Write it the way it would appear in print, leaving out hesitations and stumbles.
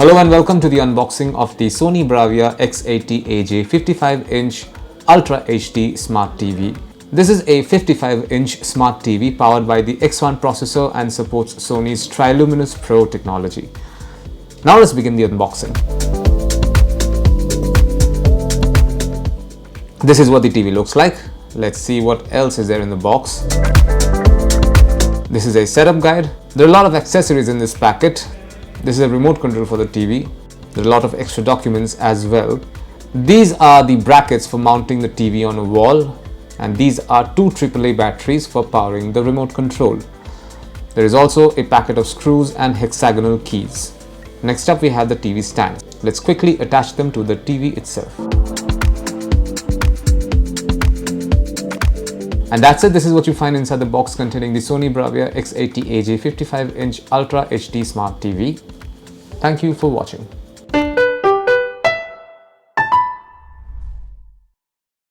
Hello and welcome to the unboxing of the Sony Bravia X80AJ 55-inch Ultra HD Smart TV. This is a 55-inch smart TV powered by the X1 processor and supports Sony's Triluminos Pro Technology. Now let's begin the unboxing. This is what the TV looks like. Let's see what else is there in the box. This is a setup guide. There are a lot of accessories in this packet. This is a remote control for the TV. There are a lot of extra documents as well. These are the brackets for mounting the TV on a wall, and these are two AAA batteries for powering the remote control. There is also a packet of screws and hexagonal keys. Next up we have the TV stand. Let's quickly attach them to the TV itself. And that's it. This is what you find inside the box containing the Sony Bravia X80AJ 55-inch Ultra HD Smart TV. Thank you for watching.